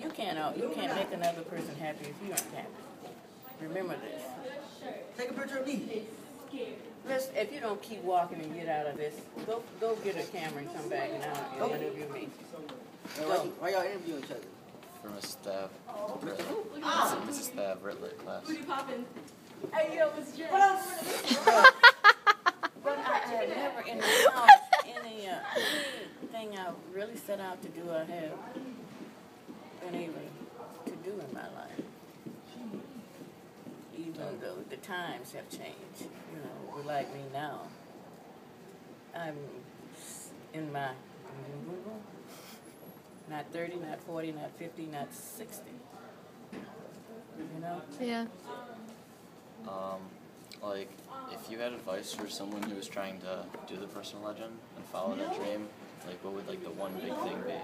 You can't make another person happy if you aren't happy. Remember this. Take a picture of me. If you don't keep walking and get out of this, go get a camera and come back and I'll interview me. Why y'all interviewing each other? From a staff. It's a staff Ritlet class. Hey, yo, it's Jay. But I had never in anything I really set out to do, I have been able to do in my life. Even though the times have changed, you know, like me now. I'm in my, not 30, not 40, not 50, not 60. You know? Yeah. Like, if you had advice for someone who was trying to do the personal legend and follow their dream, like, what would, like, the one big thing be?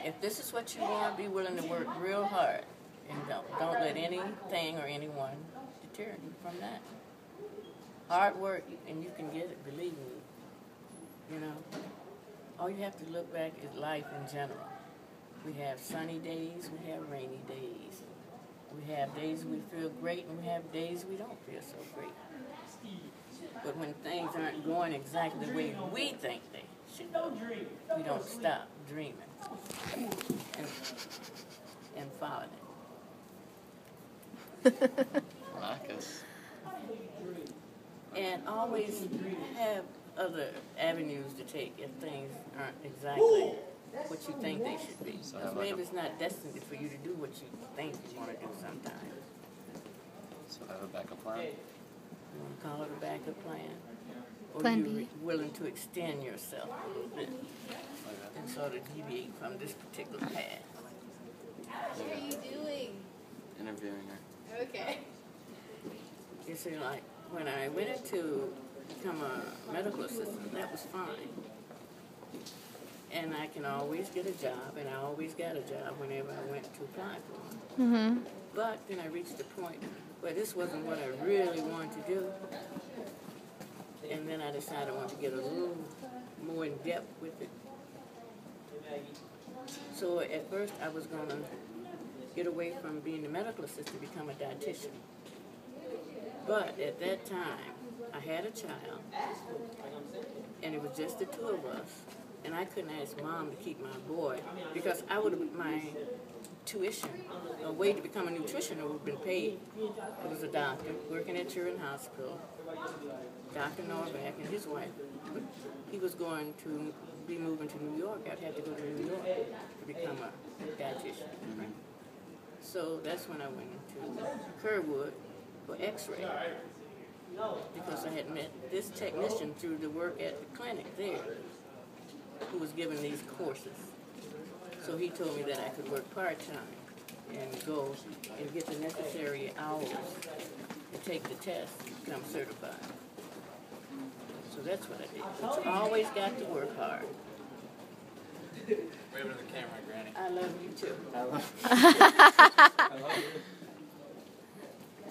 If this is what you want, be willing to work real hard. And don't let anything or anyone deter you from that. Hard work, and you can get it, believe me. You know, all you have to look back is life in general. We have sunny days, we have rainy days. We have days we feel great, and we have days we don't feel so great. But when things aren't going exactly the way we think they should go, we don't stop dreaming and following it. Marcus. And always have other avenues to take if things aren't exactly what you think they should be. Because maybe it's not destined for you to do what you think you want to do sometimes. So have a backup plan? You want to call it a backup plan? Or Plan you're B. willing to extend yourself a little bit and sort of deviate from this particular path. What are you doing? Interviewing her. Okay. You see, like, when I went in to become a medical assistant, that was fine. And I can always get a job, and I always got a job whenever I went to apply for one. Mm-hmm. But then I reached the point where this wasn't what I really wanted to do. And then I decided I wanted to get a little more in depth with it. So at first I was going to get away from being a medical assistant, become a dietitian. But at that time, I had a child, and it was just the two of us. And I couldn't ask Mom to keep my boy because I would have, my tuition, a way to become a nutritioner would have been paid. It was a doctor working at Children's Hospital, Dr. Norback and his wife. But he was going to be moving to New York. I'd have to go to New York to become a dietitian. So that's when I went into Kerwood for X-ray because I had met this technician through the work at the clinic there, who was giving these courses. So he told me that I could work part-time and go and get the necessary hours to take the test to become certified. So that's what I did. But you always got to work hard. Wave to the camera, Granny. I love you too. I love you.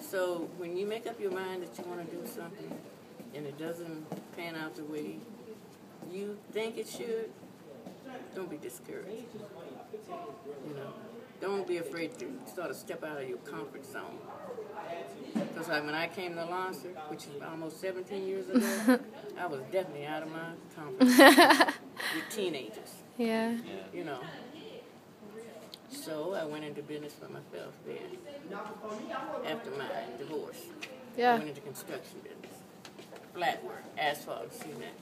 So when you make up your mind that you want to do something and it doesn't pan out the way you think it should, don't be discouraged. You know, don't be afraid to sort of step out of your comfort zone. Because when I came to Lancer, which is almost 17 years ago, I was definitely out of my comfort zone with teenagers. Yeah. You know. So I went into business for myself then. After my divorce, Yeah. I went into construction business. Flat work, asphalt, cement.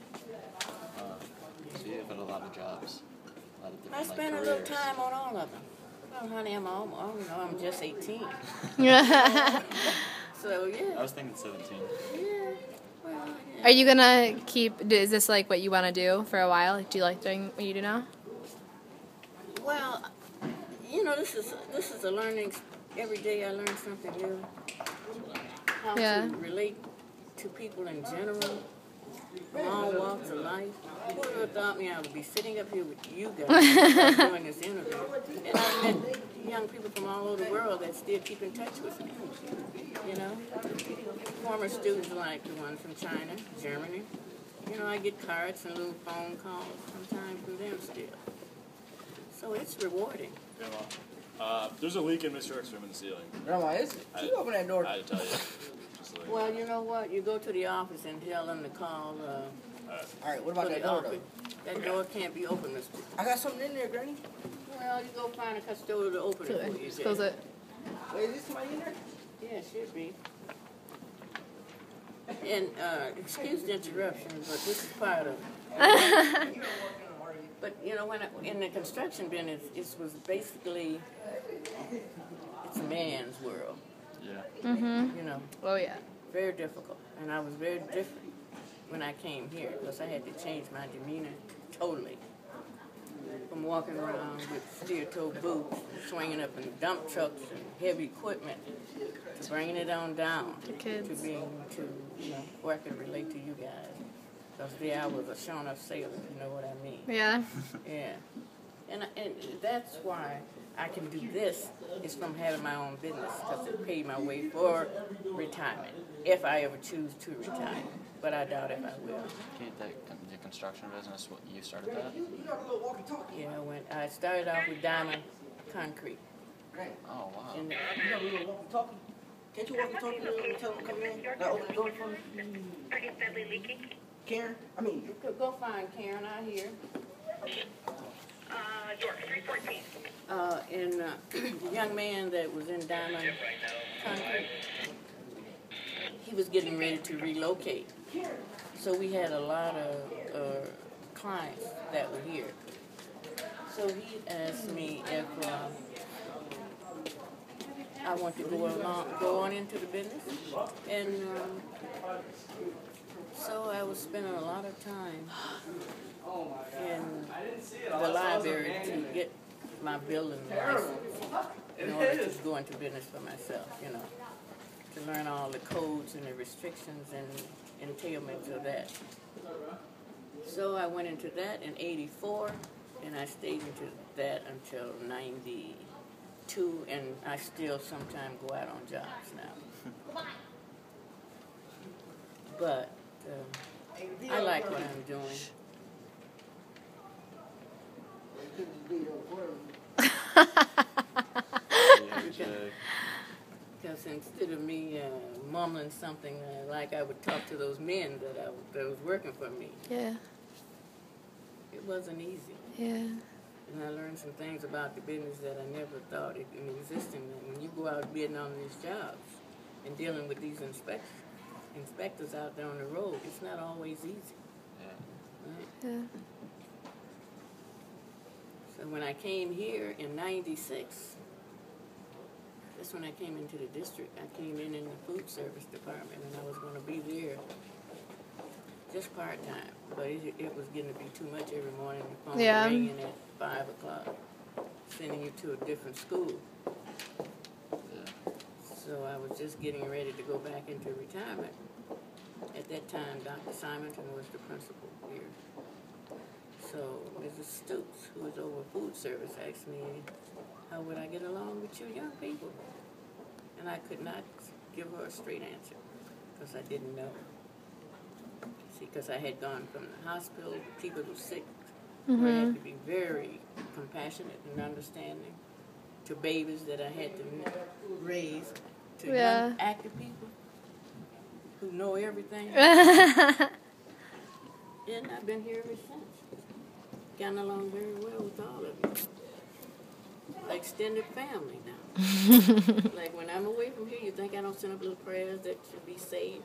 So you have a lot of jobs. A lot of different, I spent a little careers. time on all of them. Well, honey, I'm just 18. So, yeah. I was thinking 17. Yeah. Well, yeah. Are you gonna keep? Is this like what you want to do for a while? Like, do you like doing what you do now? Well, you know, this is a learning. Every day I learn something new. How to relate to people in general, from all walks of life. Who would have thought me I would be sitting up here with you guys doing this interview? And I've met young people from all over the world that still keep in touch with me. You know, former students like the ones from China, Germany. You know, I get cards and little phone calls sometimes from them still. So it's rewarding. Grandma, there's a leak in Mr. X room in the ceiling. Grandma, is it? Keep open that door. I had to tell you. Just like, Well, you know what? You go to the office and tell them to call. All right, what about for that the door, office. though? That door can't be opened, mister. I got something in there, Granny. Well, you go find a custodian to open it for you. Just close it. Wait, is this somebody in there? Yeah, it should be. And excuse the interruption, but this is part of it. But you know, when in the construction business, it was basically it's a man's world. yeah. Mhm. You know, Oh yeah. very difficult, and I was very different when I came here because I had to change my demeanor totally. From walking around with steel-toe boots, swinging up in dump trucks and heavy equipment, to bringing it on down Kids. to being where I can relate to you guys. Because there I was a shown-up sailor, if you know what I mean. Yeah. Yeah. And that's why I can do this, is from having my own business, because it paid my way for retirement, if I ever choose to retire. But I doubt if I will. Okay, the construction business, what, you started that? You got a little walkie-talkie. Yeah, I started off with diamond concrete. Granny, Oh, wow. And you got a little walkie-talkie. Can't you walkie-talkie and tell them to come in? Now open the door for me. Karen? I mean, go find Karen out here. York, 314. And the young man that was in diamond concrete, he was getting ready to relocate. So we had a lot of clients that were here. So he asked me if I want to go on into the business. And so I was spending a lot of time in the library to get my building license in order to go into business for myself, you know, to learn all the codes and the restrictions and entailments of that. So I went into that in '84, and I stayed into that until '92, and I still sometimes go out on jobs now. But I like what I'm doing. Because instead of me mumbling something like I would talk to those men that was working for me, Yeah. it wasn't easy. Yeah. And I learned some things about the business that I never thought it existed. When you go out bidding on these jobs and dealing with these inspectors out there on the road, it's not always easy. Right? Yeah. So when I came here in '96, that's when I came into the district. I came in the food service department, and I was going to be there just part-time. But it was getting to be too much every morning. The phone Yeah. ringing at 5 o'clock, sending you to a different school. So I was just getting ready to go back into retirement. At that time, Dr. Simonton was the principal here. So Mrs. Stoops, who was over food service, asked me, how would I get along with you young people? And I could not give her a straight answer, because I didn't know. See, because I had gone from the hospital, people who were sick, where I had to be very compassionate and understanding, to babies that I had to raise, to young active people who know everything. And I've been here ever since. Gotten along very well with all of you. Like extended family now. Like when I'm away from here, you think I don't send up little prayers that should be saved?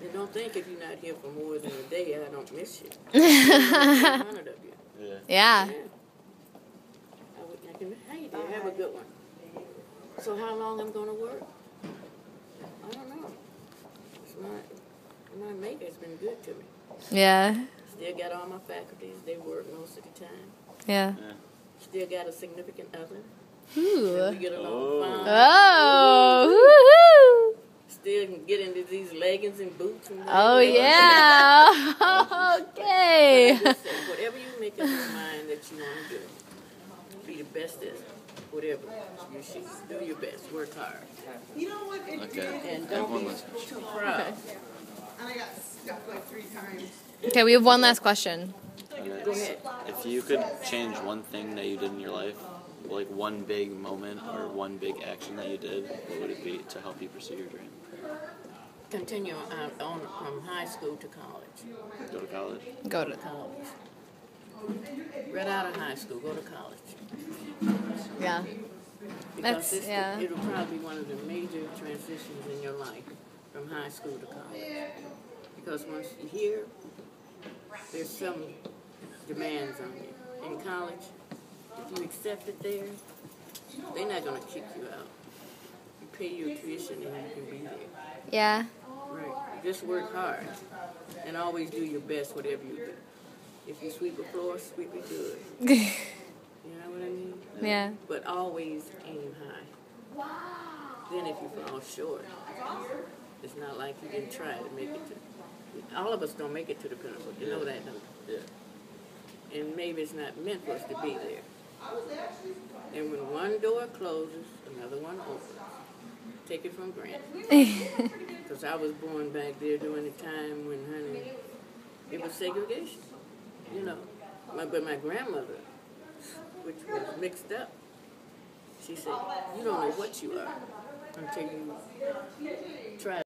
You don't think if you're not here for more than a day, I don't miss you. 100 of you. Yeah. I can, hey, dear, have a good one. So how long I'm going to work? I don't know. My mate has been good to me. Yeah. Still got all my faculties. They work most of the time. Yeah. Still got a significant other. Ooh. We get along fine. Oh. Woohoo. Still can get into these leggings and boots. And Oh yeah. Okay. I just say, whatever you make up your mind that you want to do, be the best at whatever you should. Do your best. Work hard. you know what? Okay. And don't Everyone be listen. too proud. And I got stuck like 3 times. Okay, we have one last question. Okay. Go ahead. If you could change one thing that you did in your life, like one big moment or one big action that you did, what would it be to help you pursue your dream? Continue on from high school to college. Go to college? Go to. College. Right out of high school, go to college. Yeah. Because That's, yeah. it'll probably be one of the major transitions in your life from high school to college. Because once you're here, there's some demands on you. In college, if you accept it there, they're not going to kick you out. You pay your tuition and you can be there. Yeah. Right. Just work hard and always do your best, whatever you do. If you sweep a floor, sweep it good. You know what I mean? Yeah. But always aim high. Then if you fall short, it's not like you didn't try to make it to. All of us don't make it to the pinnacle. You know that, don't you? Yeah. And maybe it's not meant for us to be there. And when one door closes, another one opens. Take it from granted. Because I was born back there during the time when, honey, it was segregation. You know. But my grandmother, which was mixed up, she said, you don't know what you are until you try